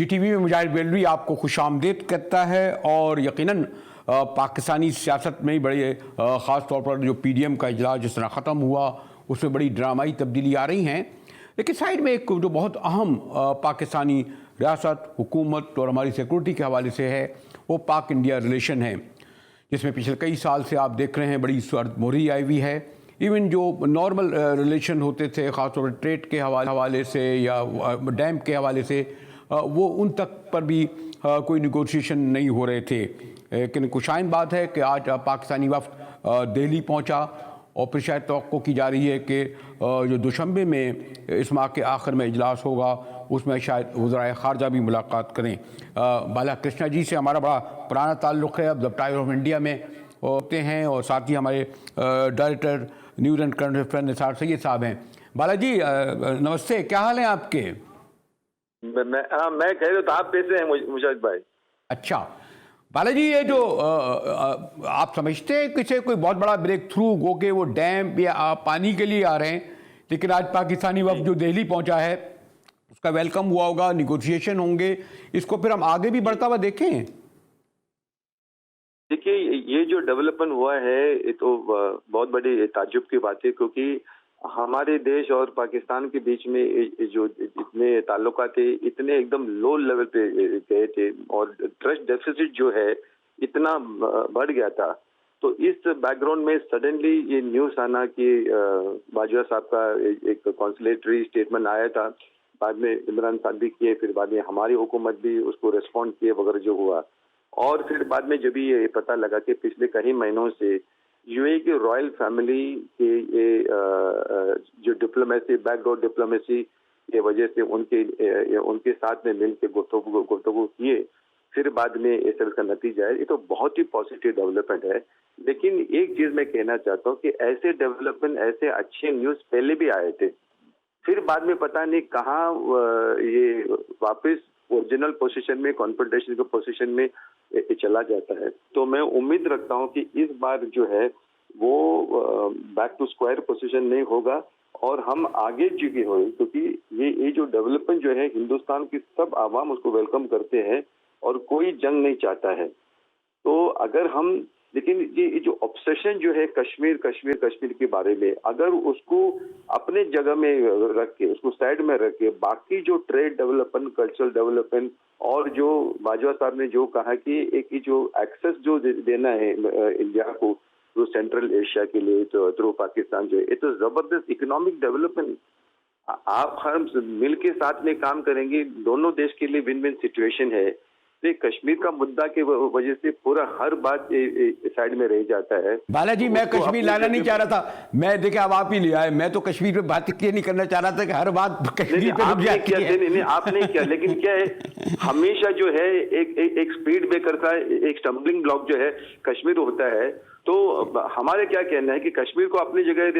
जीटीवी में मुजाहिद बेलवी आपको खुशामदीद कहता है। और यकीनन पाकिस्तानी सियासत में बड़े ख़ास तौर पर जो पीडीएम का इजलास जिस तरह ख़त्म हुआ उसमें बड़ी ड्रामाई तब्दीली आ रही हैं, लेकिन साइड में एक जो बहुत अहम पाकिस्तानी रियासत, हुकूमत और हमारी सिक्योरिटी के हवाले से है वो पाक इंडिया रिलेशन है, जिसमें पिछले कई साल से आप देख रहे हैं बड़ी मोहरी आई हुई है। इवन जो नॉर्मल रिलेशन होते थे ख़ासतौर पर ट्रेड के हवाले से या डैम के हवाले से, वो उन तक पर भी कोई निगोशिएशन नहीं हो रहे थे। लेकिन खुशाइन बात है कि आज पाकिस्तानी वफ़द दिल्ली पहुंचा और फिर शायद तवक्को की जा रही है कि जो दुशंबे में इस माह के आखिर में इजलास होगा उसमें शायद वज़राए ख़ारजा भी मुलाकात करें। बाला कृष्णा जी से हमारा बड़ा पुराना ताल्लुक़ है, अब द टाइम्स ऑफ इंडिया में होते हैं और साथ ही हमारे director news and current affair Nisar Syed साहब हैं। बाला जी नमस्ते, क्या हाल है आपके? मैं कह रहा था, आप कैसे हैं मुजाहिद भाई? अच्छा बाला जी, ये जो आप समझते हैं कि कोई बहुत बड़ा ब्रेक थ्रू हो के वो डैम या पानी के लिए आ रहे हैं, लेकिन आज पाकिस्तानी वफ़द जो दिल्ली पहुंचा है उसका वेलकम हुआ होगा, निगोशिएशन होंगे, इसको फिर हम आगे भी बढ़ता हुआ देखें? देखिए, ये जो डेवलपमेंट हुआ है ये तो बहुत बड़ी ताज्जुब की बात है, क्योंकि हमारे देश और पाकिस्तान के बीच में जो इतने ताल्लुकात थे इतने एकदम लो लेवल पे गए थे और ट्रस्ट डेफिसिट जो है इतना बढ़ गया था। तो इस बैकग्राउंड में सडनली ये न्यूज़ आना कि बाजवा साहब का एक कॉन्सुलेटरी स्टेटमेंट आया था, बाद में इमरान साहब भी किए, फिर बाद में हमारी हुकूमत भी उसको रिस्पॉन्ड किए वगैरह जो हुआ, और फिर बाद में जब ये पता लगा कि पिछले कई महीनों से यूएई की रॉयल फैमिली के ये जो डिप्लोमेसी, बैकडोर डिप्लोमेसी के वजह से उनके साथ में मिल के गुफ्तगू किए, फिर बाद में इस का नतीजा है। ये तो बहुत ही पॉजिटिव डेवलपमेंट है। लेकिन एक चीज मैं कहना चाहता हूँ कि ऐसे डेवलपमेंट, ऐसे अच्छे न्यूज पहले भी आए थे, फिर बाद में पता नहीं कहाँ ये वापस ओरिजिनल पोजीशन में, कॉन्फ्रंटेशन के पोजीशन में चला जाता है। तो मैं उम्मीद रखता हूं कि इस बार जो है वो बैक टू स्क्वायर पोजीशन नहीं होगा और हम आगे झुके हुए, क्योंकि ये जो डेवलपमेंट जो है हिंदुस्तान की सब आवाम उसको वेलकम करते हैं और कोई जंग नहीं चाहता है। तो अगर हम, लेकिन ये जो ऑब्सेशन जो है कश्मीर के बारे में, अगर उसको अपने जगह में रख के, उसको साइड में रख के, बाकी जो ट्रेड डेवलपमेंट, कल्चरल डेवलपमेंट और जो बाजवा साहब ने जो कहा कि एक जो एक्सेस जो देना है इंडिया को थ्रू सेंट्रल एशिया के लिए, तो थ्रू पाकिस्तान जो है, ये तो जबरदस्त इकोनॉमिक डेवलपमेंट। आप हम मिल के साथ में काम करेंगे, दोनों देश के लिए विन विन सिचुएशन है। कश्मीर का मुद्दा के वजह से पूरा हर बात साइड में रह जाता है। बालाजी, मैं कश्मीर लाना नहीं चाह रहा था, मैं देखिए अब आप ही ले आए। मैं तो कश्मीर पे बात इसलिए नहीं करना चाह रहा था कि हर बात कश्मीर पे रुक जाती है। नहीं, आपने किया, लेकिन क्या है, हमेशा जो है एक स्पीड ब्रेकर का एक स्टम्बलिंग ब्लॉक जो है कश्मीर होता है। तो हमारे क्या कहना है कि कश्मीर को अपनी जगह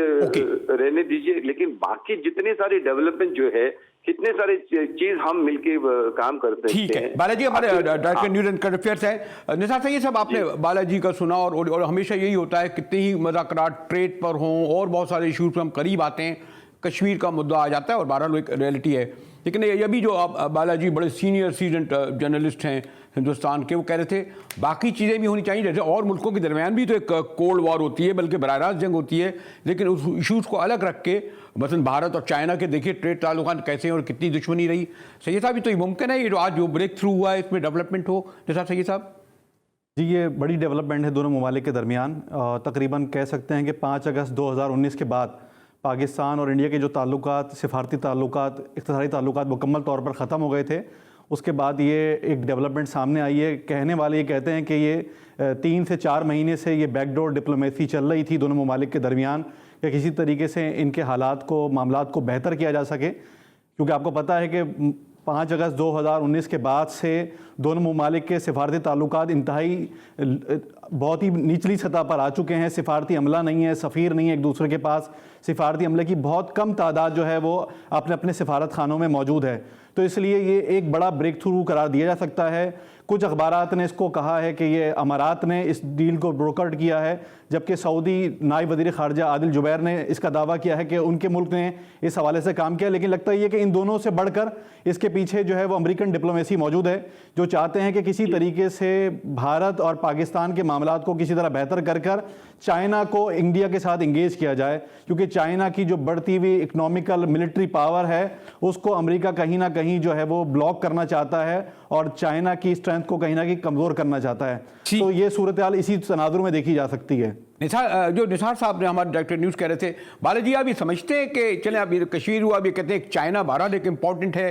रहने दीजिए, लेकिन बाकी जितने सारे डेवलपमेंट जो है, कितने सारे चीज हम मिलके काम करते हैं। ठीक है बालाजी, हमारे director news and current affairs है निसार सैयद साहब, आपने बालाजी का सुना और हमेशा यही होता है, कितने ही मुज़ाकरात ट्रेड पर हों और बहुत सारे इशूज़ पर हम करीब आते हैं, कश्मीर का मुद्दा आ जाता है और बहरहाल एक रियलिटी है। लेकिन ये भी जो बालाजी बड़े सीनियर सीजन्ड जर्नलिस्ट हैं हिंदुस्तान के, वो कह रहे थे बाकी चीज़ें भी होनी चाहिए, जैसे और मुल्कों के दरमियान भी तो एक कोल्ड वॉर होती है, बल्कि बराह रास्त जंग होती है, लेकिन उस इशूज़ को अलग रख के, मसलन भारत और चाइना के देखिए ट्रेड ताल्लुकात कैसे हैं और कितनी दुश्मनी रही। सैयद साहब, तो ये मुमकिन है ये जो आज जो ब्रेक थ्रू हुआ है इसमें डेवलपमेंट हो? जैसा सैयद साहब जी, ये बड़ी डेवलपमेंट है दोनों ममालिक के दरमियान। तकरीबन कह सकते हैं कि 5 अगस्त 2019 के बाद पाकिस्तान और इंडिया के जो ताल्लुकात, सिफारती ताल्लुकात, इक़्तिसादी ताल्लुकात मुकम्मल तौर पर ख़त्म हो गए थे। उसके बाद ये एक डेवलपमेंट सामने आई है। कहने वाले ये कहते हैं कि ये 3 से 4 महीने से ये बैकडोर डिप्लोमेसी चल रही थी दोनों ममालिक के दरमियान, कि किसी तरीके से इनके हालात को, मामलात को बेहतर किया जा सके। क्योंकि आपको पता है कि 5 अगस्त 2019 के बाद से दोनों ममालिक के सिफारती ताल्लुकात इंतहाई बहुत ही निचली सतह पर आ चुके हैं। सिफारती अमला नहीं है, सफ़ीर नहीं है एक दूसरे के पास। सिफारती अमले की बहुत कम तादाद जो है वो अपने अपने सिफारत खानों में मौजूद है। तो इसलिए ये एक बड़ा ब्रेक थ्रू करार दिया जा सकता है। कुछ अखबारात ने इसको कहा है कि ये अमारात ने इस डील को ब्रोकर्ड किया है, जबकि सऊदी नायब वज़ीर ख़ारजा आदिल जुबैर ने इसका दावा किया है कि उनके मुल्क ने इस हवाले से काम किया। लेकिन लगता है कि इन दोनों से बढ़कर इसके पीछे जो है वो अमेरिकन डिप्लोमेसी मौजूद है, जो चाहते हैं कि किसी तरीके से भारत और पाकिस्तान के मामलात को किसी तरह बेहतर कर कर चाइना को इंडिया के साथ इंगेज किया जाए, क्योंकि चाइना की जो बढ़ती हुई इकोनॉमिकल मिलिट्री पावर है उसको अमेरिका कहीं ना कहीं जो है वो ब्लॉक करना चाहता है और चाइना की स्ट्रेंथ को कहीं ना कहीं कमज़ोर करना चाहता है। तो ये सूरत हाल इसी तनाजुर में देखी जा सकती है। निसार साहब ने, हमारे डायरेक्टर न्यूज़ कह रहे थे, बालाजी आप ये समझते हैं कि चले अभी कश्मीर हुआ, अभी कहते हैं चाइना बहरहाल एक इम्पॉर्टेंट है,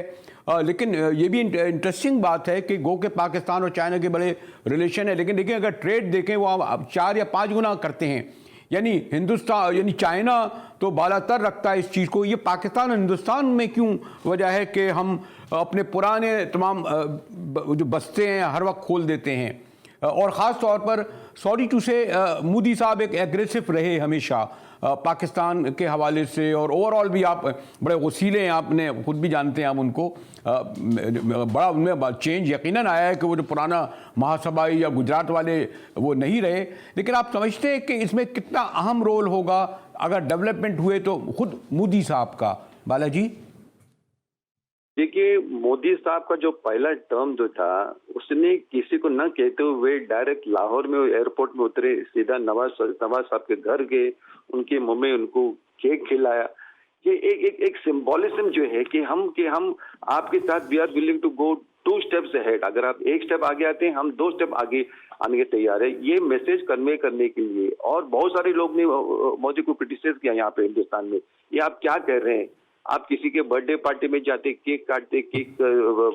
लेकिन ये भी इंटरेस्टिंग बात है कि गो के पाकिस्तान और चाइना के बड़े रिलेशन है, लेकिन देखिए अगर ट्रेड देखें वो आप 4 या 5 गुना करते हैं, यानी हिंदुस्तान यानी चाइना तो बालातर रखता है इस चीज़ को। ये पाकिस्तान और हिंदुस्तान में क्यों वजह है कि हम अपने पुराने तमाम जो बस्ते हैं हर वक्त खोल देते हैं, और ख़ास तौर पर सॉरी टू से मोदी साहब एक एग्रेसिव रहे हमेशा पाकिस्तान के हवाले से, और ओवरऑल भी आप बड़े वसीले हैं, आपने खुद भी जानते हैं आप उनको, बड़ा उनमें चेंज यकीनन आया है कि वो जो पुराना महासभाई या गुजरात वाले वो नहीं रहे। लेकिन आप समझते हैं कि इसमें कितना अहम रोल होगा अगर डेवलपमेंट हुए तो खुद मोदी साहब का? बालाजी देखिए, मोदी साहब का जो पहला टर्म जो था उसने किसी को न कहते हुए डायरेक्ट लाहौर में एयरपोर्ट में उतरे, सीधा नवाज साहब के घर गए, उनके मुंह में उनको केक खिलाया। ये एक सिंबॉलिज्म जो है कि हम आपके साथ we are willing to go 2 steps ahead, अगर आप 1 स्टेप आगे आते हैं हम 2 स्टेप आगे आने के तैयार है। ये मैसेज कन्वे करने के लिए, और बहुत सारे लोग ने मोदी को क्रिटिसाइज किया यहाँ पे हिंदुस्तान में, ये आप क्या कर रहे हैं, आप किसी के बर्थडे पार्टी में जाते, केक काटते, केक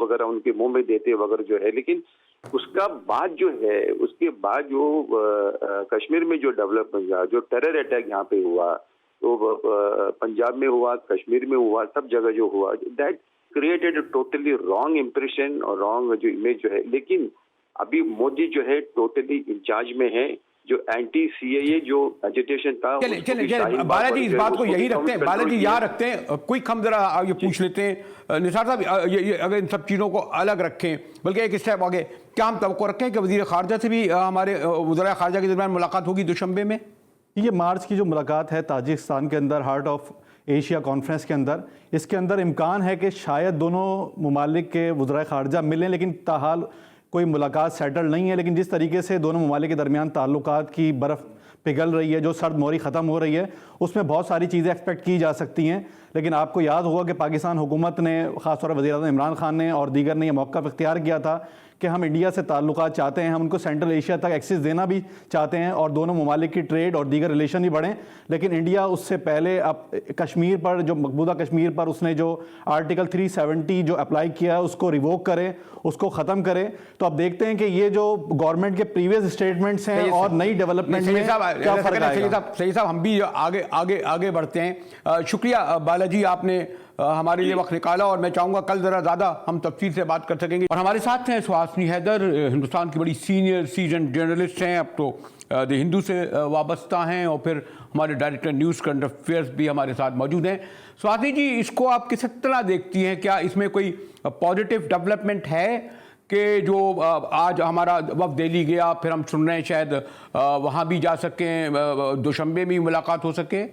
वगैरह उनके मुंह में देते वगैरह जो है। लेकिन उसका बाद जो है, उसके बाद जो कश्मीर में जो डेवलपमेंट हुआ, जो टेरर अटैक यहाँ पे हुआ, तो पंजाब में हुआ, कश्मीर में हुआ, सब जगह जो हुआ, that created totally wrong impression और रॉन्ग जो इमेज जो है। लेकिन अभी मोदी जो है टोटली इंचार्ज में है, जो एंटी सीएए जो एजिटेशन था। चले बालाजी इस बात को यही रखते हैं, बालाजी यहाँ रखते हैं, क्विक हम जरा आगे पूछ लेते हैं निसार साहब, अगर इन सब चीज़ों को अलग रखें, बल्कि एक स्टेप आगे, क्या हम तवक्को रखें कि वज़ीर ख़ारजा से भी हमारे वज़ीर ख़ारजा के दरमियान मुलाकात होगी दुशंबे में? ये मार्च की जो मुलाकात है ताजिकिस्तान के अंदर हार्ट ऑफ एशिया कॉन्फ्रेंस के अंदर, इसके अंदर इम्कान है कि शायद दोनों ममालिक के वज़ीर ख़ारजा मिलें, लेकिन ताहाल कोई मुलाकात सेटल नहीं है। लेकिन जिस तरीके से दोनों ममालिक के दरमियान ताल्लुकात की बर्फ़ पिघल रही है, जो सर्द मोरी ख़त्म हो रही है, उसमें बहुत सारी चीज़ें एक्सपेक्ट की जा सकती हैं। लेकिन आपको याद होगा कि पाकिस्तान हुकूमत ने, ख़ासतौर पर वज़ीर-ए-आज़म इमरान खान ने और दीगर ने यह मौक़ा इख्तियार किया था कि हम इंडिया से ताल्लुकात चाहते हैं, हम उनको सेंट्रल एशिया तक एक्सेस देना भी चाहते हैं और दोनों ममालिक की ट्रेड और दीगर रिलेशन भी बढ़ें। लेकिन इंडिया उससे पहले अब कश्मीर पर, जो मकबूदा कश्मीर पर उसने जो आर्टिकल 370 जो अप्लाई किया है उसको रिवोक करे, उसको ख़त्म करे। तो अब देखते हैं कि ये जो गवर्नमेंट के प्रीवियस स्टेटमेंट्स हैं और नई डेवलपमेंट में क्या फ़र्क आएगा। सही साहब, हम भी आगे बढ़ते हैं। शुक्रिया बालाजी, आपने हमारे लिए वक्त निकाला, और मैं चाहूँगा कल ज़रा ज़्यादा हम तफसील से बात कर सकेंगे। और हमारे साथ हैं सुहासिनी हैदर, हिंदुस्तान की बड़ी सीनियर सीजन जर्नलिस्ट हैं, अब तो द हिंदू से वाबस्ता हैं, और फिर हमारे डायरेक्टर न्यूज़ करंट अफेयर्स भी हमारे साथ मौजूद हैं। सुहासिनी जी, इसको आप किस तरह देखती हैं? क्या इसमें कोई पॉजिटिव डेवलपमेंट है कि जो आज हमारा वक्त दिल्ली गया, फिर हम सुन रहे हैं शायद वहाँ भी जा सकें, दुशंबे में मुलाकात हो सके?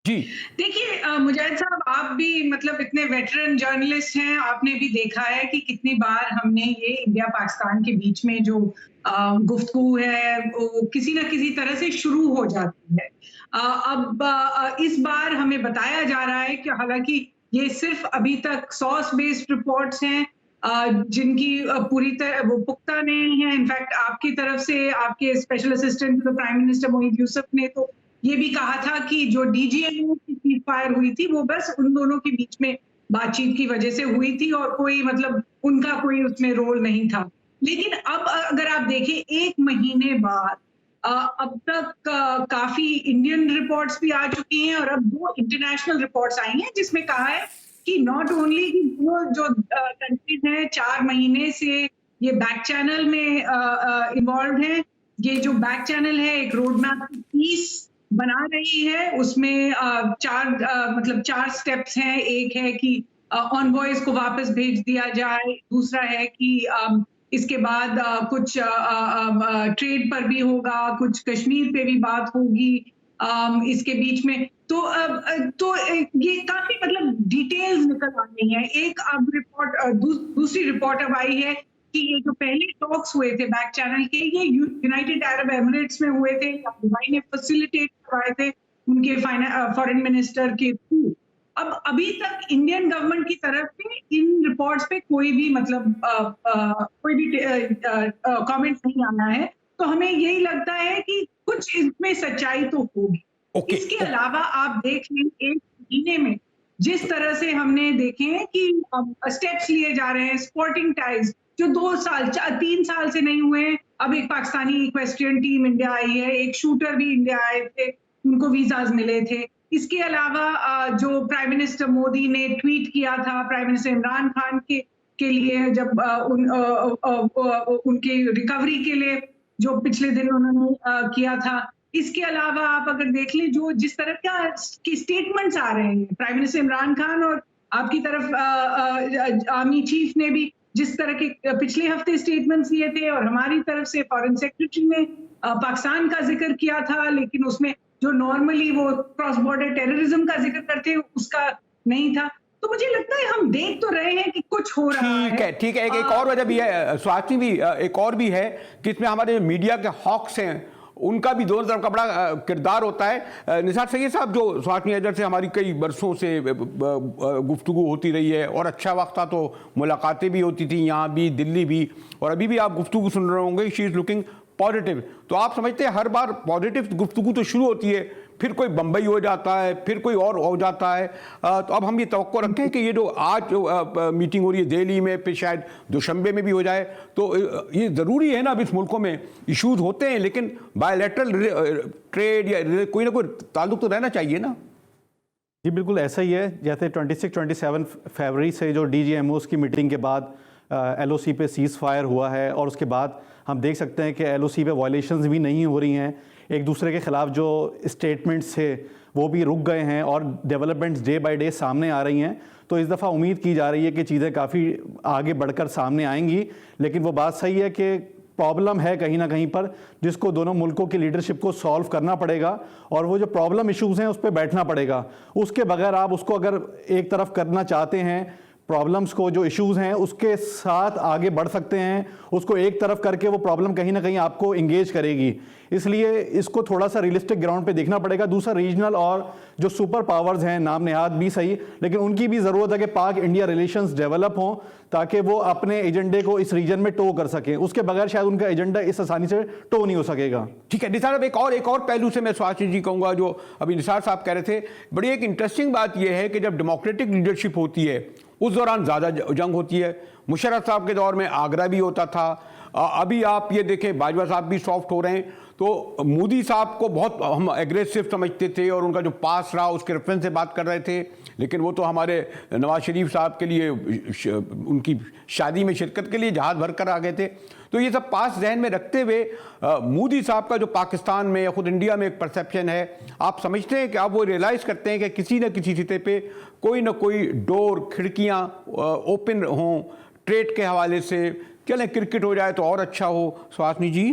जी देखिए मुजाहिद साहब, आप भी मतलब इतने वेटरन जर्नलिस्ट हैं, आपने भी देखा है कि कितनी बार हमने ये इंडिया पाकिस्तान के बीच में जो गुफ्तगू है वो किसी न किसी तरह से शुरू हो जाती है। अब इस बार हमें बताया जा रहा है कि हालांकि ये सिर्फ अभी तक सोर्स बेस्ड रिपोर्ट्स हैं, जिनकी पूरी तरह वो पुख्ता नहीं है। इनफैक्ट आपकी तरफ से आपके special assistant to the prime minister Mohit Yusuf ने तो ये भी कहा था कि जो डीजीएमओ की सीज फायर हुई थी वो बस उन दोनों के बीच में बातचीत की वजह से हुई थी और कोई मतलब उनका कोई उसमें रोल नहीं था। लेकिन अब अगर आप देखें 1 महीने बाद अब तक काफी इंडियन रिपोर्ट्स भी आ चुकी हैं और अब 2 इंटरनेशनल रिपोर्ट्स आई हैं जिसमें कहा है कि नॉट ओनली वो जो कंट्रीज हैं 4 महीने से ये बैक चैनल में इन्वॉल्व हैं। ये जो बैक चैनल है एक रोड मैप की पीस बना रही है, उसमें 4 स्टेप्स हैं। एक है कि ऑनवॉयज को वापस भेज दिया जाए, दूसरा है कि इसके बाद कुछ ट्रेड पर भी होगा, कुछ कश्मीर पे भी बात होगी इसके बीच में। तो ये काफी मतलब डिटेल्स निकल आ रही हैं। एक अब रिपोर्ट दूसरी रिपोर्ट अब आई है कि ये जो पहले टॉक्स हुए थे बैक चैनल के, ये यूनाइटेड अरब एमिरेट्स में हुए थे, दुबई ने फैसिलिटेट करवाए थे उनके फॉरेन मिनिस्टर के थ्रू। अब अभी तक इंडियन गवर्नमेंट की तरफ से इन रिपोर्ट्स पे कोई भी मतलब कोई भी कमेंट नहीं आना है, तो हमें यही लगता है कि कुछ इसमें सच्चाई तो होगी। इसके अलावा आप देख लें, एक महीने में जिस तरह से हमने देखे हैं कि स्टेप्स लिए जा रहे हैं, स्पोर्टिंग टाइज जो 3 साल से नहीं हुए हैं। अब एक Pakistani equestrian team India I है, एक शूटर भी इंडिया आए थे, उनको वीजाज मिले थे। इसके अलावा जो प्राइम मिनिस्टर मोदी ने ट्वीट किया था प्राइम मिनिस्टर इमरान खान के लिए, जब उनके रिकवरी के लिए जो पिछले दिन उन्होंने किया था। इसके अलावा आप अगर देख लें जो जिस तरह की स्टेटमेंट्स आ रहे हैं, प्राइम मिनिस्टर इमरान खान और आपकी तरफ आर्मी चीफ ने भी जिस तरह के पिछले हफ्ते स्टेटमेंट्स लिए थे, और हमारी तरफ से फॉरेन सेक्रेटरी ने पाकिस्तान का जिक्र किया था, लेकिन उसमें जो नॉर्मली वो क्रॉस बॉर्डर टेररिज्म का जिक्र करते हैं उसका नहीं था। तो मुझे लगता है हम देख तो रहे हैं कि कुछ हो रहा है। ठीक है। एक और वजह भी है स्वाति, भी एक और भी है कि इसमें हमारे मीडिया के हॉक्स हैं, उनका भी दोनों तरफ का बड़ा किरदार होता है। निसार सैयद साहब, जो स्वाति हैदर से हमारी कई बरसों से गुफ्तगू होती रही है और अच्छा वक्त था तो मुलाकातें भी होती थी, यहाँ भी, दिल्ली भी, और अभी भी आप गुफ्तगू सुन रहे होंगे, शी इज़ लुकिंग पॉजिटिव। तो आप समझते हैं हर बार पॉजिटिव गुफ्तगू तो शुरू होती है, फिर कोई बम्बई हो जाता है, फिर कोई और हो जाता है। तो अब हम ये तवक्को रखते हैं कि ये जो आज जो मीटिंग हो रही है दिल्ली में, फिर शायद दुशंबे में भी हो जाए। तो ये ज़रूरी है ना, अब इस मुल्कों में इश्यूज होते हैं, लेकिन बायलैटरल ट्रेड या कोई ना कोई ताल्लुक तो रहना चाहिए ना। जी बिल्कुल ऐसा ही है। जैसे 26-27 फरवरी से जो DGMOs की मीटिंग के बाद LOC पे सीज़ फायर हुआ है, और उसके बाद हम देख सकते हैं कि LOC पे वायलेशंस भी नहीं हो रही हैं, एक दूसरे के ख़िलाफ़ जो स्टेटमेंट्स थे वो भी रुक गए हैं, और डेवलपमेंट्स डे बाय डे सामने आ रही हैं। तो इस दफ़ा उम्मीद की जा रही है कि चीज़ें काफ़ी आगे बढ़कर सामने आएंगी। लेकिन वो बात सही है कि प्रॉब्लम है कहीं ना कहीं पर, जिसको दोनों मुल्कों की लीडरशिप को सॉल्व करना पड़ेगा, और वो जो प्रॉब्लम इश्यूज़ हैं उस पर बैठना पड़ेगा। उसके बगैर आप उसको अगर एक तरफ करना चाहते हैं, प्रॉब्लम्स को, जो इश्यूज़ हैं उसके साथ आगे बढ़ सकते हैं, उसको एक तरफ करके वो प्रॉब्लम कहीं ना कहीं आपको इंगेज करेगी। इसलिए इसको थोड़ा सा रियलिस्टिक ग्राउंड पे देखना पड़ेगा। दूसरा, रीजनल और जो सुपर पावर्स हैं, नाम नेहाद भी सही, लेकिन उनकी भी ज़रूरत है कि पाक इंडिया रिलेशंस डेवलप हों, ताकि वो अपने एजेंडे को इस रीजन में टो कर सकें। उसके बगैर शायद उनका एजेंडा इस आसानी से टो नहीं हो सकेगा। ठीक है निसार, अब एक और पहलू से मैं स्वाति जी कहूँगा, जो अभी निसार साहब कह रहे थे, बड़ी एक इंटरेस्टिंग बात यह है कि जब डेमोक्रेटिक लीडरशिप होती है उस दौरान ज़्यादा जंग होती है। मुशर्रफ साहब के दौर में आगरा भी होता था, अभी आप ये देखें बाजवा साहब भी सॉफ्ट हो रहे हैं। तो मोदी साहब को बहुत हम एग्रेसिव समझते थे और उनका जो पास रहा उसके रेफरेंस से बात कर रहे थे, लेकिन वो तो हमारे नवाज शरीफ साहब के लिए उनकी शादी में शिरकत के लिए जहाज़ भर कर आ गए थे। तो ये सब पास जहन में रखते हुए मोदी साहब का जो पाकिस्तान में या खुद इंडिया में एक परसेप्शन है, आप समझते हैं कि आप वो रियलाइज़ करते हैं कि किसी न किसी सिते पे कोई ना कोई डोर, खिड़कियाँ ओपन हों ट्रेड के हवाले से, चलें क्रिकेट हो जाए तो और अच्छा हो। स्वाति जी,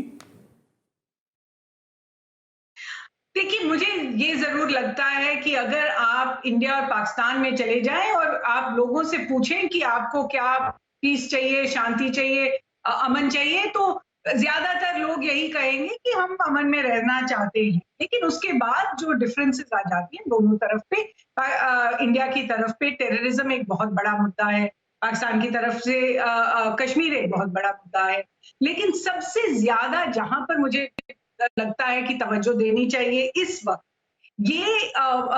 देखिए, मुझे ये जरूर लगता है कि अगर आप इंडिया और पाकिस्तान में चले जाएं और आप लोगों से पूछें कि आपको क्या पीस चाहिए, शांति चाहिए, अमन चाहिए, तो ज्यादातर लोग यही कहेंगे कि हम अमन में रहना चाहते हैं। लेकिन उसके बाद जो डिफरेंसेस आ जाती हैं दोनों तरफ पे, इंडिया की तरफ पे टेररिज्म एक बहुत बड़ा मुद्दा है, पाकिस्तान की तरफ से कश्मीर एक बहुत बड़ा मुद्दा है। लेकिन सबसे ज्यादा जहां पर मुझे लगता है कि तवज्जो देनी चाहिए इस वक्त, ये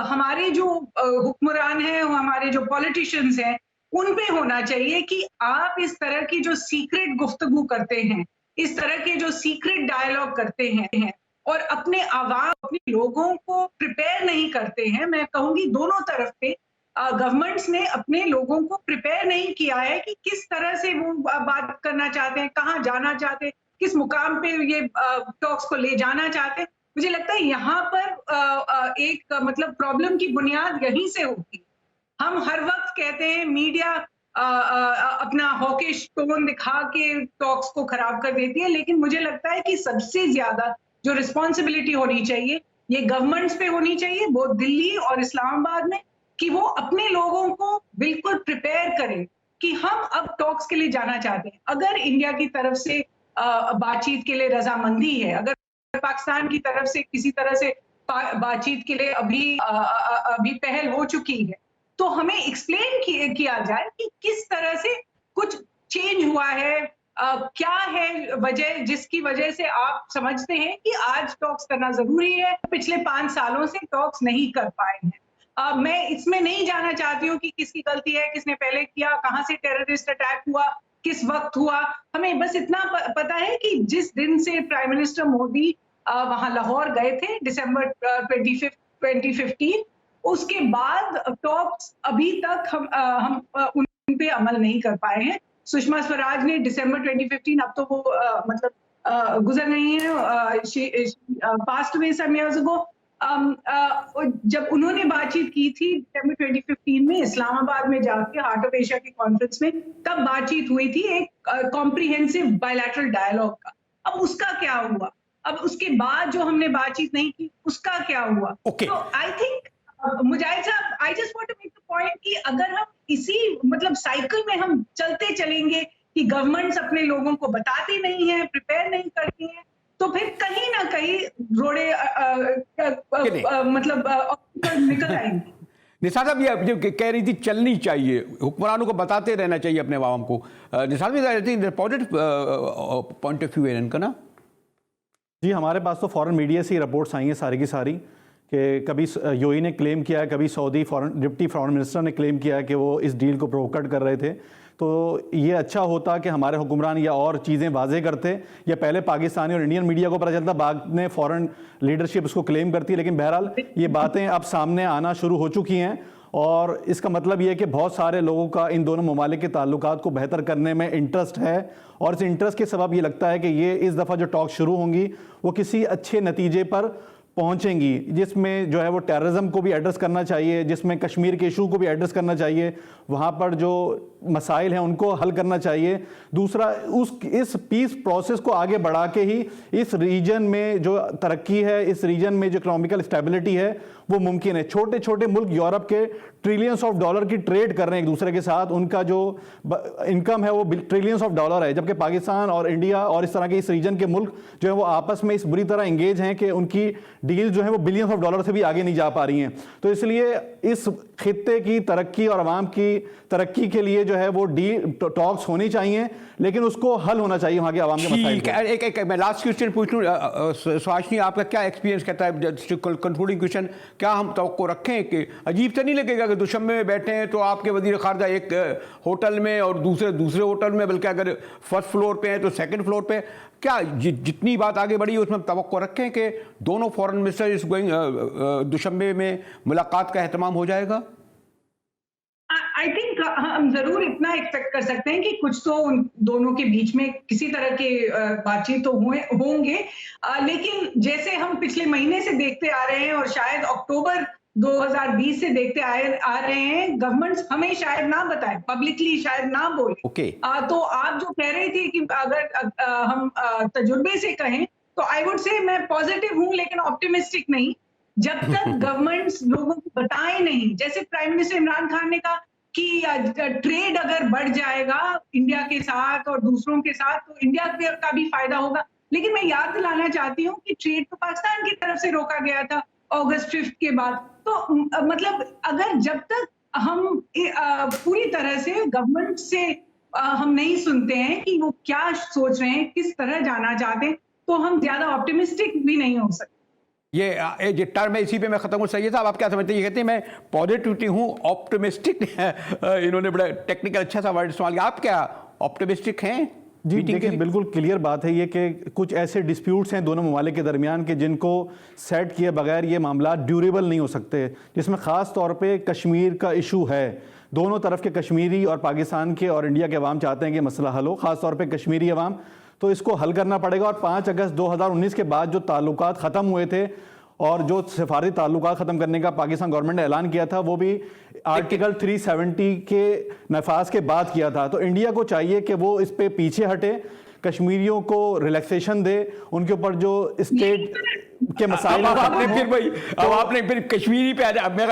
हमारे जो हुक्मरान हैं, हमारे जो पॉलिटिशियंस हैं, उन पे होना चाहिए कि आप इस तरह की जो सीक्रेट गुफ्तगू करते हैं, इस तरह के जो सीक्रेट डायलॉग करते हैं और अपने आवाम, अपने लोगों को प्रिपेयर नहीं करते हैं। मैं कहूंगी दोनों तरफ पे गवर्नमेंट्स ने अपने लोगों को प्रिपेयर नहीं किया है कि किस तरह से वो बात करना चाहते हैं, कहाँ जाना चाहते हैं, किस मुकाम पे ये टॉक्स को ले जाना चाहते हैं। मुझे लगता है यहाँ पर एक मतलब प्रॉब्लम की बुनियाद यहीं से होती है। हम हर वक्त कहते हैं मीडिया अपना हॉकिश टोन दिखा के टॉक्स को खराब कर देती है, लेकिन मुझे लगता है कि सबसे ज्यादा जो रिस्पॉन्सिबिलिटी होनी चाहिए ये गवर्नमेंट्स पे होनी चाहिए, वो दिल्ली और इस्लामाबाद में, कि वो अपने लोगों को बिल्कुल प्रिपेयर करें कि हम अब टॉक्स के लिए जाना चाहते हैं। अगर इंडिया की तरफ से बातचीत के लिए रजामंदी है, अगर पाकिस्तान की तरफ से किसी तरह से बातचीत के लिए अभी पहल हो चुकी है, तो हमें एक्सप्लेन किया जाए कि किस तरह से कुछ चेंज हुआ है, क्या है वजह जिसकी वजह से आप समझते हैं कि आज टॉक्स करना जरूरी है। पिछले 5 सालों से टॉक्स नहीं कर पाए हैं। मैं इसमें नहीं जाना चाहती हूँ कि किसकी गलती है, किसने पहले किया, कहां से टेररिस्ट अटैक हुआ, किस वक्त हुआ। हमें बस इतना पता है कि जिस दिन से प्राइम मिनिस्टर मोदी वहां लाहौर गए थे दिसंबर 2015, उसके बाद टॉक्स अभी तक हम उन पे अमल नहीं कर पाए हैं। सुषमा स्वराज ने दिसंबर 2015, अब तो वो गुजर गई हैं, passed away some years ago, जब उन्होंने बातचीत की थी दिसंबर 2015 में इस्लामाबाद में जाके हार्ट ऑफ एशिया की कॉन्फ्रेंस में, तब बातचीत हुई थी एक कॉम्प्रिहेंसिव बायलैटरल डायलॉग का। अब उसका क्या हुआ? अब उसके बाद जो हमने बातचीत नहीं की उसका क्या हुआ? Okay. तो आई थिंक मुजाहिद साहब, I just want to make the point कि अगर हम इसी मतलब साइकिल में हम चलते चलेंगे कि गवर्नमेंट्स अपने लोगों को बताती नहीं है, प्रिपेयर नहीं करती हैं, तो फिर कहीं ना कहीं रोड़े निकल आएंगे। निसार साहब, ये जो कह रही थी चलनी चाहिए, हुक्मरानों को बताते रहना चाहिए अपने आवाम को, निसार भी पॉजिटिव पॉइंट ऑफ व्यू है इनका ना? जी, हमारे पास तो फॉरेन मीडिया से ही रिपोर्ट्स आई हैं सारी की सारी, कि कभी यूएई ने क्लेम किया है, कभी सऊदी डिप्टी फॉरेन मिनिस्टर ने क्लेम किया है कि वो इस डील को प्रोवोकेट कर रहे थे। तो ये अच्छा होता कि हमारे हुक्मरान या और चीज़ें वाजे करते, या पहले पाकिस्तानी और इंडियन मीडिया को पता चलता, बाद में फॉरेन लीडरशिप उसको क्लेम करती है। लेकिन बहरहाल ये बातें अब सामने आना शुरू हो चुकी हैं, और इसका मतलब ये है कि बहुत सारे लोगों का इन दोनों ममालिक के ताल्लुकात को बेहतर करने में इंटरेस्ट है, और इस इंटरेस्ट के सबब ये लगता है कि ये इस दफ़ा जो टॉक शुरू होंगी वो किसी अच्छे नतीजे पर पहुंचेंगी, जिसमें जो है वो टेररिज्म को भी एड्रेस करना चाहिए, जिसमें कश्मीर के इशू को भी एड्रेस करना चाहिए, वहाँ पर जो मसाइल हैं उनको हल करना चाहिए। दूसरा, इस पीस प्रोसेस को आगे बढ़ा के ही इस रीजन में जो तरक्की है, इस रीजन में जो इकोनॉमिकल स्टेबिलिटी है वो मुमकिन है। छोटे छोटे मुल्क यूरोप के ट्रिलियंस ऑफ डॉलर की ट्रेड कर रहे हैं एक दूसरे के साथ, उनका जो इनकम है वो ट्रिलियंस ऑफ डॉलर है, जबकि पाकिस्तान और इंडिया और इस तरह के इस रीजन के मुल्क जो है वो आपस में इस बुरी तरह इंगेज हैं कि उनकी डील जो है वो बिलियंस ऑफ डॉलर से भी आगे नहीं जा पा रही हैं। तो इसलिए इस खित्ते की तरक्की और आवाम की तरक्की के लिए जो है वो डील टॉक्स होनी चाहिए, लेकिन उसको हल होना चाहिए वहाँ के आवाम के मसाइल को। एक मैं लास्ट क्वेश्चन पूछ लूँ, सुहासिनी, आपका क्या एक्सपीरियंस कहता है, कंक्लूडिंग क्वेश्चन, क्या हम तवक्को रखें कि अजीब तो नहीं लगेगा कि दुशंबे में बैठे हैं तो आपके वजीर खारजा एक होटल में और दूसरे होटल में, बल्कि अगर फर्स्ट फ्लोर पे हैं तो सेकंड फ्लोर पे, क्या जितनी बात आगे बढ़ी उसमें तवक्को रखें कि दोनों फॉरेन मिनिस्टर इस दुशंबे में मुलाकात का एहतमाम हो जाएगा? आई थिंक हम जरूर इतना एक्सपेक्ट कर सकते हैं कि कुछ तो उन दोनों के बीच में किसी तरह के बातचीत तो होंगे, लेकिन जैसे हम पिछले महीने से देखते आ रहे हैं और शायद अक्टूबर 2020 से देखते आ रहे हैं, गवर्नमेंट्स हमें शायद ना बताएं, पब्लिकली शायद ना बोले। Okay. तो आप जो कह रहे थे कि अगर हम तजुर्बे से कहें तो आई वुड से मैं पॉजिटिव हूं लेकिन ऑप्टिमिस्टिक नहीं। जब तक गवर्नमेंट्स लोगों को बताए नहीं, जैसे प्राइम मिनिस्टर इमरान खान ने कहा कि ट्रेड अगर बढ़ जाएगा इंडिया के साथ और दूसरों के साथ तो इंडिया का भी फायदा होगा, लेकिन मैं याद दिलाना चाहती हूँ कि ट्रेड तो पाकिस्तान की तरफ से रोका गया था अगस्त 5 के बाद। तो मतलब अगर जब तक हम पूरी तरह से गवर्नमेंट से हम नहीं सुनते हैं कि वो क्या सोच रहे हैं, किस तरह जाना चाहते हैं, तो हम ज्यादा ऑप्टिमिस्टिक भी नहीं हो सकते। ये टर्म है, इसी पे मैं खत्म हूँ। सही साहब, आप क्या समझते हैं? ये कहते हैं मैं पॉजिटिविटी हूँ, ऑप्टिमिस्टिक इन्होंने बड़ा टेक्निकल अच्छा सा वर्ड इस्तेमाल किया। आप क्या ऑप्टिमिस्टिक हैं? जी देखिए, बिल्कुल क्लियर बात है ये कि कुछ ऐसे डिस्प्यूट्स हैं दोनों ममालिक के दरमियान के जिनको सेट किए बगैर ये मामला ड्यूरेबल नहीं हो सकते, जिसमें ख़ास तौर पे कश्मीर का इशू है। दोनों तरफ के कश्मीरी और पाकिस्तान के और इंडिया के अवाम चाहते हैं कि मसला हल हो, ख़ास तौर पे कश्मीरी अवाम, तो इसको हल करना पड़ेगा। और 5 अगस्त 2019 के बाद जो ताल्लुकात ख़त्म हुए थे और जो सिफारती ताल्लुकात ख़त्म करने का पाकिस्तान गवर्नमेंट ने ऐलान किया था, वो भी आर्टिकल 370 के नफाज के बाद किया था। तो इंडिया को चाहिए कि वो इस पे पीछे हटे, कश्मीरियों को रिलैक्सेशन दे, उनके ऊपर जो स्टेट के मसाइल अब आपने फिर कश्मीरी पे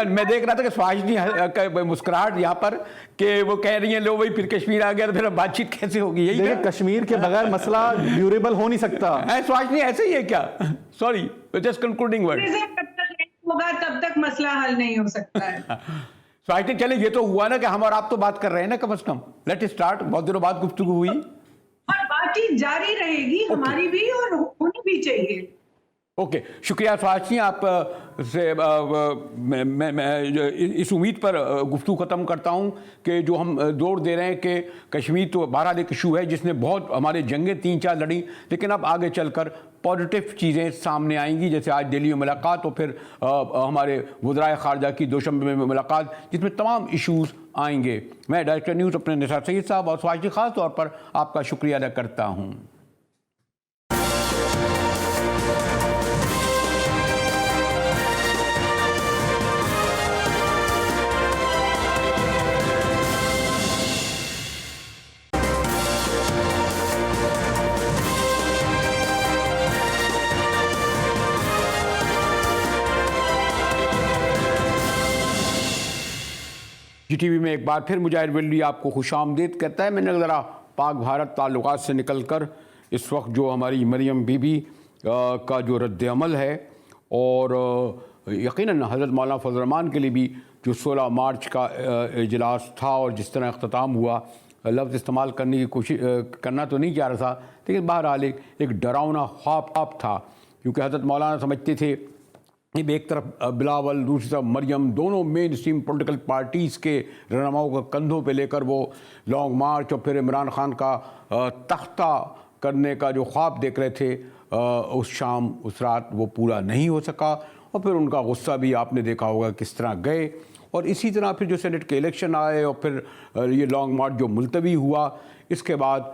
मैं देख रहा था कि स्वाजनी मुस्कुराहट यहाँ पर कि वो कह रही हैं लो भाई फिर कश्मीर आ गया तो फिर बातचीत कैसे होगी। यही देखिए, कश्मीर के बगैर मसला ड्यूरेबल हो नहीं सकता है। स्वाजनी ऐसे ही है क्या? Sorry, just concluding word. होगा तब तक मसला हल नहीं हो सकता है। स्वाजनी, चले ये तो हुआ ना कि हम और आप तो बात कर रहे हैं ना, कम से कम लेट स्टार्ट। बहुत दिनों बाद गुफ्तगू हुई और बातचीत जारी रहेगी, हमारी भी और होनी भी चाहिए। ओके, शुक्रिया स्वाजनी, आप से मैं इस उम्मीद पर गुफ्तगू ख़त्म करता हूं कि जो हम जोर दे रहे हैं कि कश्मीर तो बहरहाल एक इशू है जिसने बहुत हमारे जंगें 3-4 लड़ी, लेकिन अब आगे चलकर पॉजिटिव चीज़ें सामने आएंगी, जैसे आज दिल्ली में मुलाकात और फिर हमारे वज़राए ख़ारजा की दोशंबे में मुलाकात, जिसमें तमाम इशूज़ आएंगे। मैं डायरेक्टर न्यूज़ अपने निसार सईद साहब और स्वाजनी ख़ास तौर पर आपका शुक्रिया अदा करता हूँ। GTV में एक बार फिर मुजाहिर वल्ली आपको खुशामदीद कहता है। मैंने ज़रा पाक भारत ताल्लुकात से निकलकर इस वक्त जो हमारी मरियम बीबी का जो रद्द-ए-अमल है और यकीनन हज़रत मौलाना फजल रहमान के लिए भी जो 16 मार्च का इजलास था और जिस तरह अख्ताम हुआ, लफ्ज़ इस्तेमाल करने की कोशिश करना तो नहीं चाह रहा था, लेकिन बहरहाल एक डरावना ख्वाब था, क्योंकि हज़रत मौलाना समझते थे एक तरफ बिलावल, दूसरी तरफ मरियम, दोनों मेन स्ट्रीम पॉलिटिकल पार्टीज़ के रहनुमाओं को कंधों पे लेकर वो लॉन्ग मार्च और फिर इमरान खान का तख्ता करने का जो ख्वाब देख रहे थे, उस शाम उस रात वो पूरा नहीं हो सका और फिर उनका गुस्सा भी आपने देखा होगा किस तरह गए। और इसी तरह फिर जो सेनेट के इलेक्शन आए और फिर ये लॉन्ग मार्च जो मुलतवी हुआ, इसके बाद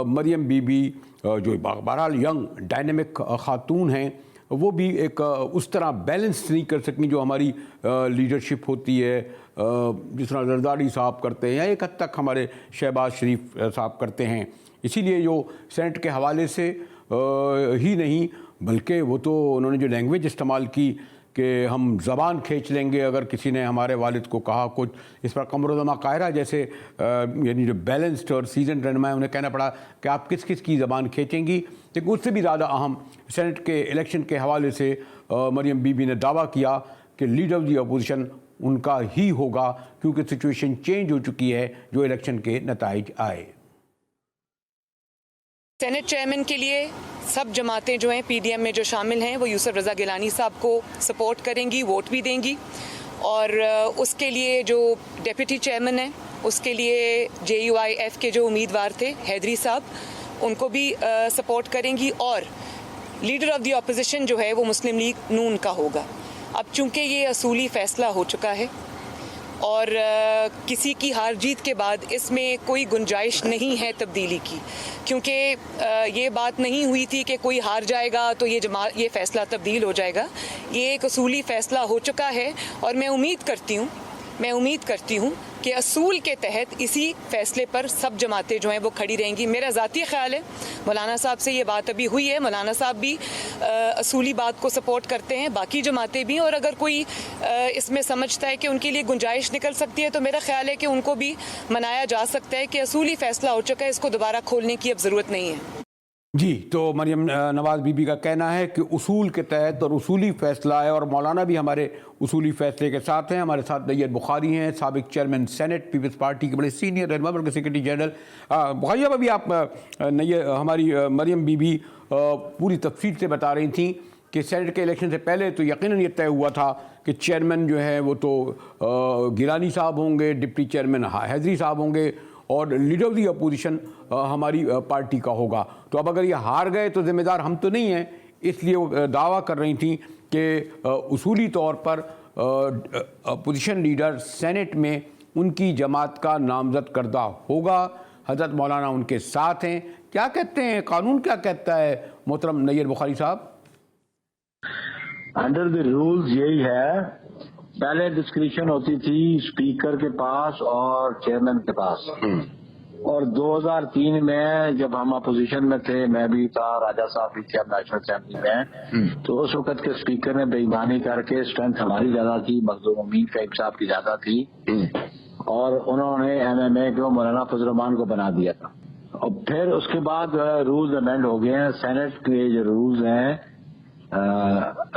मरियम बीबी जो बहरहाल यंग डायनेमिक खातून हैं, वो भी एक उस तरह बैलेंस नहीं कर सकें जो हमारी लीडरशिप होती है, जिस तरह जरदारी साहब करते हैं या एक हद तक हमारे शहबाज शरीफ साहब करते हैं। इसीलिए जो सेनेट के हवाले से ही नहीं, बल्कि वो तो उन्होंने जो लैंग्वेज इस्तेमाल की कि हम ज़बान खींच लेंगे अगर किसी ने हमारे वालिद को कहा कुछ, इस पर कमरुज़्ज़मा कायरा जैसे यानी जो बैलेंस्ड और सीजन रहनुमा है, उन्हें कहना पड़ा कि आप किस किस की ज़बान खींचेंगी। लेकिन उससे भी ज़्यादा अहम सेनेट के इलेक्शन के हवाले से मरियम बीबी ने दावा किया कि लीडर ऑफ दी अपोजिशन उनका ही होगा, क्योंकि सिचुएशन चेंज हो चुकी है जो इलेक्शन के नताइज आए। सेनेट चेयरमैन के लिए सब जमातें जो हैं पीडीएम में जो शामिल हैं वो यूसुफ रज़ा गिलानी साहब को सपोर्ट करेंगी, वोट भी देंगी। और उसके लिए जो डिप्टी चेयरमैन है उसके लिए JUIF के जो उम्मीदवार थे हैदरी साहब, उनको भी सपोर्ट करेंगी। और लीडर ऑफ द अपोजिशन जो है वो मुस्लिम लीग नून का होगा। अब चूंकि ये असूली फ़ैसला हो चुका है और किसी की हार जीत के बाद इसमें कोई गुंजाइश नहीं है तब्दीली की, क्योंकि ये बात नहीं हुई थी कि कोई हार जाएगा तो ये फ़ैसला तब्दील हो जाएगा। ये एक असूली फ़ैसला हो चुका है और मैं उम्मीद करती हूँ कि असूल के तहत इसी फैसले पर सब जमातें जो हैं वो खड़ी रहेंगी। मेरा ज़ाती ख्याल है, मौलाना साहब से ये बात अभी हुई है, मौलाना साहब भी असूली बात को सपोर्ट करते हैं, बाकी जमातें भी। और अगर कोई इसमें समझता है कि उनके लिए गुंजाइश निकल सकती है तो मेरा ख्याल है कि उनको भी मनाया जा सकता है कि असूली फ़ैसला हो चुका है, इसको दोबारा खोलने की अब ज़रूरत नहीं है। जी, तो मरियम नवाज़ बीबी का कहना है कि उसूल के तहत और उसूली फ़ैसला है और मौलाना भी हमारे उसूली फ़ैसले के साथ हैं। हमारे साथ नैयद बुखारी हैं, साबिक चेयरमैन सेनेट, पीपल्स पार्टी के बड़े सीनियर रहनुमा, बल्कि सेक्रेटरी जनरल। बुखारी साहब, अभी आप हमारी मरियम बीबी पूरी तफसील से बता रही थी कि सेनेट के इलेक्शन से पहले तो यकीनन ये तय हुआ था कि चेयरमैन जो है वो तो गिलानी साहब होंगे, डिप्टी चेयरमैन हैदरी साहब होंगे और लीडर ऑफ दी अपोजिशन हमारी पार्टी का होगा। तो अब अगर ये हार गए तो जिम्मेदार हम तो नहीं हैं, इसलिए वो दावा कर रही थी कि उसूली तौर पर अपोजिशन लीडर सेनेट में उनकी जमात का नामजद करदा होगा। हज़रत मौलाना उनके साथ हैं। क्या कहते हैं कानून, क्या कहता है मोहतरम नैयद बुखारी साहब? अंडर द रूल्स यही है पहले डिस्क्रिप्शन होती थी स्पीकर के पास और चेयरमैन के पास। और 2003 में जब हम अपोजिशन में थे, मैं भी था, राजा साहब भी थे अब नेशनल असेंबली में, तो उस वक्त के स्पीकर ने बेईमानी करके, स्ट्रेंथ हमारी ज्यादा थी, मखदूम अमीन फैब साहब की ज्यादा थी, और उन्होंने MMA को मौलाना फजल रहमान को बना दिया था। और फिर उसके बाद रूल्स अमेंड हो गए हैं। सेनेट के जो रूल्स हैं,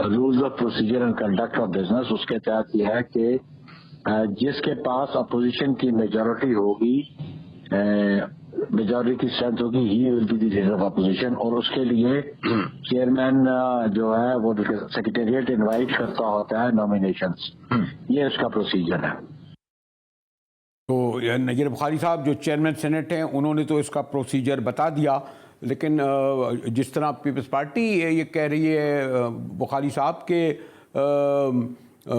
rules of procedure and conduct of business, उसके तहत यह है कि जिसके पास अपोजिशन की मेजोरिटी होगी, मेजोरिटी की स्ट्रेंथ होगी, he will be the leader of opposition. और उसके लिए चेयरमैन जो है वो सेक्रेटेरिएट इनवाइट करता होता है नॉमिनेशंस। ये उसका प्रोसीजर है। तो नज़ीर बुखारी साहब जो चेयरमैन सेनेट हैं, उन्होंने तो इसका प्रोसीजर बता दिया, लेकिन जिस तरह पीपल्स पार्टी ये कह रही है बुखारी साहब के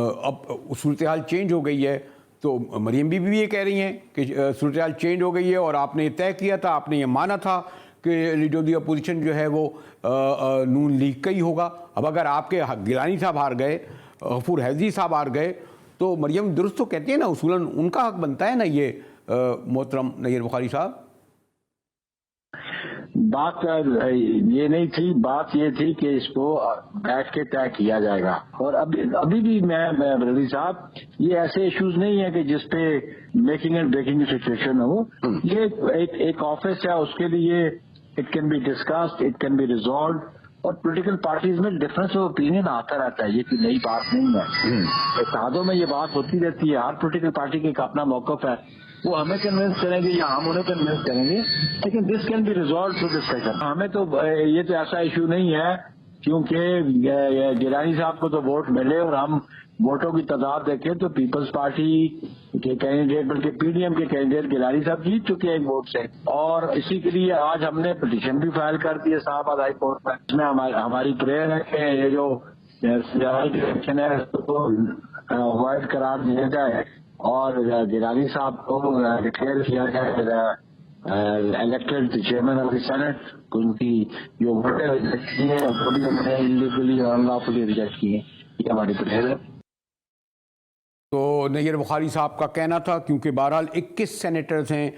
अब सूरत हाल चेंज हो गई है, तो मरियम बीबी भी ये कह रही हैं कि सूरत हाल चेंज हो गई है और आपने तय किया था, आपने ये माना था कि लीडर ऑफ द अपोजिशन जो है वो नून लीग का ही होगा। अब अगर आपके गिलानी साहब हार गए, गफूर हैजी साहब हार गए, तो मरियम दुरुस्त तो कहती है ना, उसूलन उनका हक बनता है ना ये मोहतरम नज़ीर बुखारी साहब। बात ये नहीं थी, बात ये थी कि इसको बैठ के तय किया जाएगा। और अभी भी मैं रजी साहब, ये ऐसे इश्यूज नहीं है कि जिसपे मेकिंग एंड ब्रेकिंग की सिचुएशन हो। ये एक ऑफिस है, उसके लिए it can be discussed, it can be resolve. और पॉलिटिकल पार्टीज में डिफरेंस ऑफ ओपिनियन आता रहता है, ये कोई नई बात नहीं है। इत्तेहादों में ये बात होती रहती है, हर पॉलिटिकल पार्टी का एक अपना मौकफ है, वो हमें कन्विंस करेंगे या हम उन्हें कन्विंस करेंगे, लेकिन this can be resolve through discussion. हमें तो ये तो ऐसा इशू नहीं है, क्योंकि गिलानी साहब को तो वोट मिले और हम वोटों की तादाद देखें तो पीपल्स पार्टी के कैंडिडेट, बल्कि PDM के कैंडिडेट गिलानी साहब जीत चुके हैं एक वोट से। और इसी के लिए आज हमने पिटीशन भी फाइल कर दी है इस्लामाबाद हाई कोर्ट में। इसमें हमारी प्रेयर है कि ये जो इलेक्शन है उसको अवॉइड करार दिया जाए और गिलानी साहब को डिक्लेयर किया जाए elected chairman of the senate. उनकी जो वोटें हमने इलीगली और अनलॉफुली रिजेक्ट किए, ये हमारी प्रेयर है। तो नज़ीर बुखारी साहब का कहना था, क्योंकि बहरहाल 21 सेनेटर्स हैं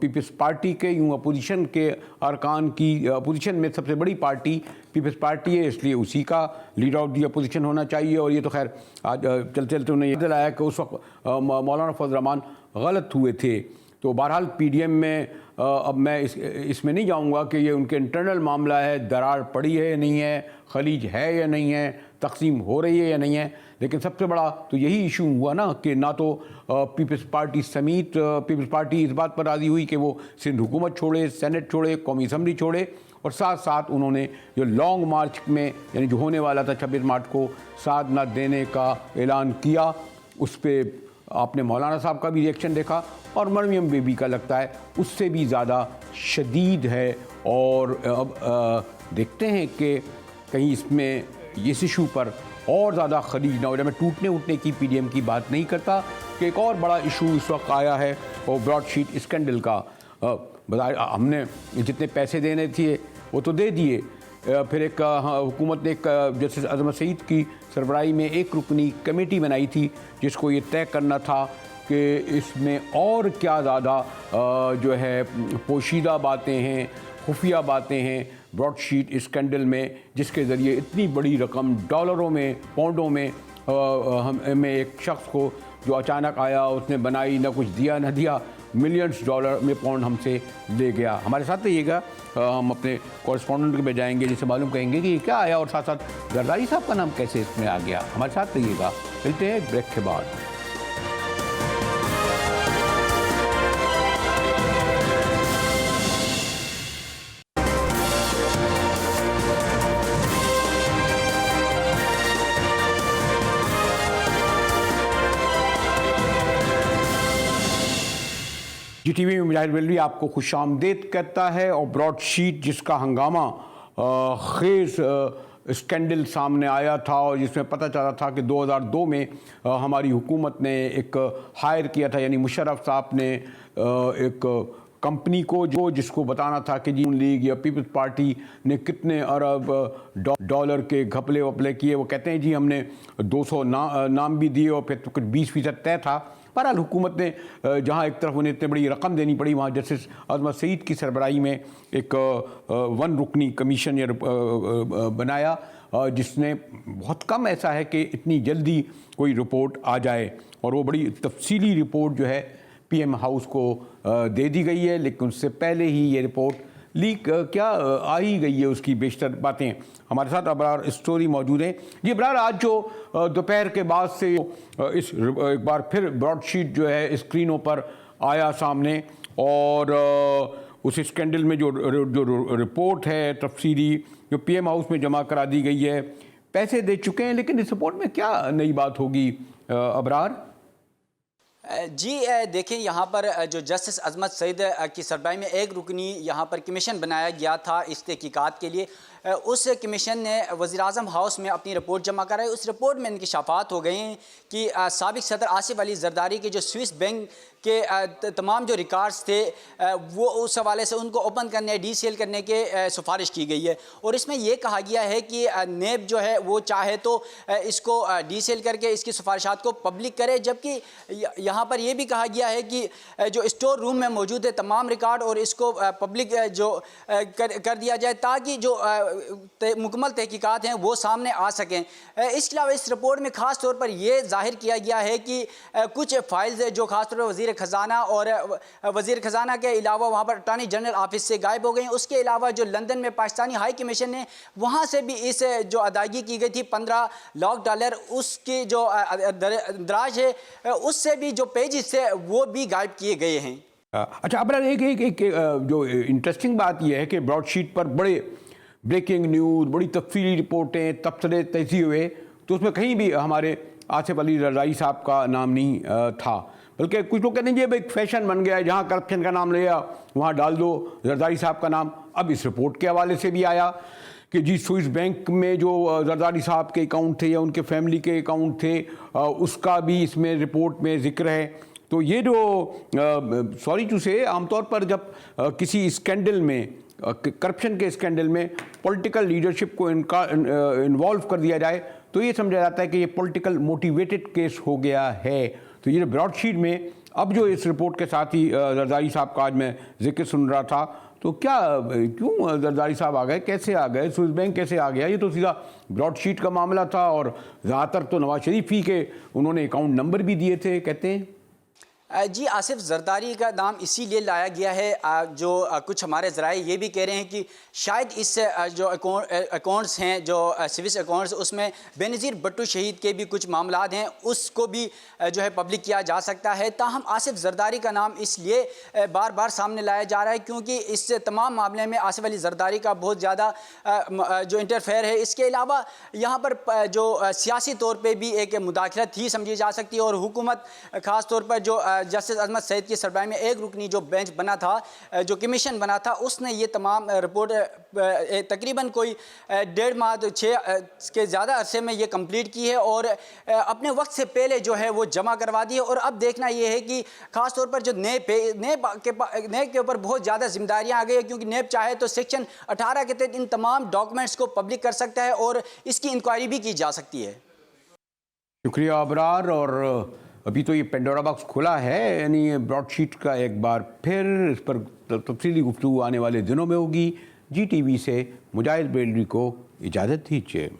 पीपल्स पार्टी के, यूँ अपोजिशन के अरकान की, अपोजिशन में सबसे बड़ी पार्टी पीपल्स पार्टी है, इसलिए उसी का लीडर ऑफ दी अपोजिशन होना चाहिए। और ये तो खैर आज चलते चलते उन्हें ये दिलाया कि उस वक्त मौलाना फजल रहमान गलत हुए थे। तो बहरहाल PDM में अब मैं इसमें नहीं जाऊंगा कि ये उनके इंटरनल मामला है, दरार पड़ी है या नहीं है, खलीज है या नहीं है, तकसीम हो रही है या नहीं है, लेकिन सबसे बड़ा तो यही इशू हुआ ना कि ना तो पीपल्स पार्टी समेत पीपल्स पार्टी इस बात पर राज़ी हुई कि वो सिंध हुकूमत छोड़े, सेनेट छोड़े, कौमी असम्बली छोड़े, और साथ साथ उन्होंने जो लॉन्ग मार्च में यानी जो होने वाला था 26 मार्च को साथ न देने का ऐलान किया। उस पर आपने मौलाना साहब का भी रिएक्शन देखा और मरियम बीबी का लगता है उससे भी ज़्यादा शदीद है। और अब देखते हैं कि कहीं इसमें इस इशू पर और ज़्यादा खलीज ना हो जाए। मैं टूटने उठने की PDM की बात नहीं करता कि एक और बड़ा इशू इस वक्त आया है वो ब्रॉडशीट स्कैंडल का। हमने जितने पैसे देने थे वो तो दे दिए, फिर एक हुकूमत ने एक जस्टिस अजमत सईद की सरबराही में एक रुकनी कमेटी बनाई थी जिसको ये तय करना था कि इसमें और क्या ज़्यादा जो है पोशीदा बातें हैं, खुफिया बातें हैं ब्रॉडशीट स्कैंडल में, जिसके ज़रिए इतनी बड़ी रकम डॉलरों में, पाउंडों में हमें एक शख्स को जो अचानक आया उसने बनाई, ना कुछ दिया ना दिया, मिलियंस डॉलर में पाउंड हमसे ले गया। हमारे साथ रहिएगा, हम अपने कॉरेस्पॉन्डेंट पे जाएंगे जिससे मालूम करेंगे कि ये क्या आया और साथ साथ जरदारी साहब का नाम कैसे इसमें आ गया। हमारे साथ रहिएगा, मिलते हैं ब्रेक के बाद। GTV में मुजाहिद बेलवी आपको खुशामदीद कहता है। और ब्रॉडशीट जिसका हंगामा खेज स्कैंडल सामने आया था और जिसमें पता चला था कि 2002 में हमारी हुकूमत ने एक हायर किया था, यानी मुशर्रफ साहब ने एक कंपनी को जो जिसको बताना था कि जी लीग या पीपल्स पार्टी ने कितने अरब डॉलर के घपले वपले किए, वो कहते हैं जी हमने 200 नाम भी दिए और फिर तो कुछ 20% तय था। बहरहाल हुकूमत ने जहाँ एक तरफ उन्हें इतनी बड़ी रकम देनी पड़ी, वहाँ जस्टिस अजमत सईद की सरबराही में एक 1 रुकनी कमीशन बनाया, जिसने बहुत कम ऐसा है कि इतनी जल्दी कोई रिपोर्ट आ जाए, और वो बड़ी तफसीली रिपोर्ट जो है पीएम हाउस को दे दी गई है। लेकिन उससे पहले ही ये रिपोर्ट लीक क्या आ ही गई है, उसकी बेशतर बातें। हमारे साथ अबरार स्टोरी मौजूद हैं। जी अबरार, आज जो दोपहर के बाद से एक बार फिर ब्रॉडशीट जो है स्क्रीनों पर आया सामने, और उस स्कैंडल में जो रिपोर्ट है तफसीली जो पीएम हाउस में जमा करा दी गई है, पैसे दे चुके हैं, लेकिन इस रिपोर्ट में क्या नई बात होगी अबरार? जी देखें, यहाँ पर जो जस्टिस अजमत सईद की सरबराही में 1 रुकनी यहाँ पर कमीशन बनाया गया था इस तहकीकात के लिए, उस कमीशन ने वज़ीर-ए-आज़म हाउस में अपनी रिपोर्ट जमा कराई। उस रिपोर्ट में इंकशाफात हो गए हैं कि साबिक सदर आसिफ अली जरदारी के जो स्विस बैंक के तमाम जो रिकॉर्ड्स थे वो उस हवाले से उनको ओपन करने, डीसीएल करने के सिफारिश की गई है। और इसमें यह कहा गया है कि नेब जो है वो चाहे तो इसको डीसीएल करके इसकी सिफारिशात को पब्लिक करे, जबकि यहाँ पर यह भी कहा गया है कि जो स्टोर रूम में मौजूद है तमाम रिकॉर्ड और इसको पब्लिक जो कर दिया जाए, ताकि जो मुकम्मल तहकीकात हैं वो सामने आ सकें। इसके अलावा इस रिपोर्ट में ख़ास तौर पर यह जाहिर किया गया है कि कुछ फाइल्स जो ख़ास तौर पर वज़ीर ख़जाना और वज़ीर ख़जाना के अलावा वहाँ पर अटॉर्नी जनरल ऑफिस से गायब हो गई। उसके अलावा जो लंदन में पाकिस्तानी हाई कमीशन ने वहाँ से भी इस जो अदायगी की गई थी $15 लाख, उसकी जो दराज है उससे भी जो पेजेस थे वो भी गायब किए गए हैं। अच्छा अब एक जो इंटरेस्टिंग बात यह है कि ब्रॉडशीट पर बड़े ब्रेकिंग न्यूज़, बड़ी तफसीली रिपोर्टें, तबसरे तैसी हुए, तो उसमें कहीं भी हमारे आसिफ अली जरदारी साहब का नाम नहीं था, बल्कि कुछ लोग कहते हैं ये एक फैशन बन गया है, जहाँ करप्शन का नाम लिया वहाँ डाल दो जरदारी साहब का नाम। अब इस रिपोर्ट के हवाले से भी आया कि जी स्विस बैंक में जो जरदारी साहब के अकाउंट थे या उनके फैमिली के अकाउंट थे, उसका भी इसमें रिपोर्ट में जिक्र है। तो ये जो सॉरी टू से आमतौर पर जब किसी स्कैंडल में, करप्शन के स्कैंडल में पॉलिटिकल लीडरशिप को इन्वॉल्व कर दिया जाए, तो ये समझा जाता है कि ये पॉलिटिकल मोटिवेटेड केस हो गया है। तो ये ब्रॉडशीट में अब जो इस रिपोर्ट के साथ ही जरदारी साहब का आज मैं जिक्र सुन रहा था, तो क्या क्यों जरदारी साहब आ गए, कैसे आ गए, स्विस बैंक कैसे आ गया, ये तो सीधा ब्रॉडशीट का मामला था। और ज़्यादातर तो नवाज शरीफ ही के उन्होंने अकाउंट नंबर भी दिए थे कहते हैं। जी आसिफ जरदारी का नाम इसीलिए लाया गया है, जो कुछ हमारे ज़राए ये भी कह रहे हैं कि शायद इस जो अकाउंट्स हैं, जो स्विस अकाउंट्स, उसमें बेनज़ीर भुट्टो शहीद के भी कुछ मामलात हैं, उसको भी जो है पब्लिक किया जा सकता है। ताहम आसिफ जरदारी का नाम इसलिए बार बार सामने लाया जा रहा है क्योंकि इस तमाम मामले में आसिफ अली जरदारी का बहुत ज़्यादा जो इंटरफेयर है। इसके अलावा यहाँ पर जो सियासी तौर पर भी एक मुदाखलत ही समझी जा सकती है, और हुकूमत ख़ास तौर पर जो जस्टिस अजमत सईद की सरबराही में 1 रुकनी जो बेंच बना था, जो कमीशन बना था, उसने ये तमाम रिपोर्ट तकरीबन कोई 1.5 माह 6 के ज़्यादा अरसे में ये कंप्लीट की है और अपने वक्त से पहले जो है वो जमा करवा दी है। और अब देखना ये है कि ख़ास तौर पर जो नेब के ऊपर बहुत ज़्यादा जिम्मेदारियाँ आ गई है, क्योंकि नेब चाहे तो सेक्शन 18 के तहत इन तमाम डॉक्यूमेंट्स को पब्लिक कर सकता है और इसकी इंक्वायरी भी की जा सकती है। शुक्रिया अबरार। और अभी तो ये पेंडोरा बॉक्स खुला है, यानी ये ब्रॉडशीट का एक बार फिर इस पर तफसीली गुफ्तगू आने वाले दिनों में होगी। GTV से मुजाहिद बेलवी को इजाज़त दीजिए।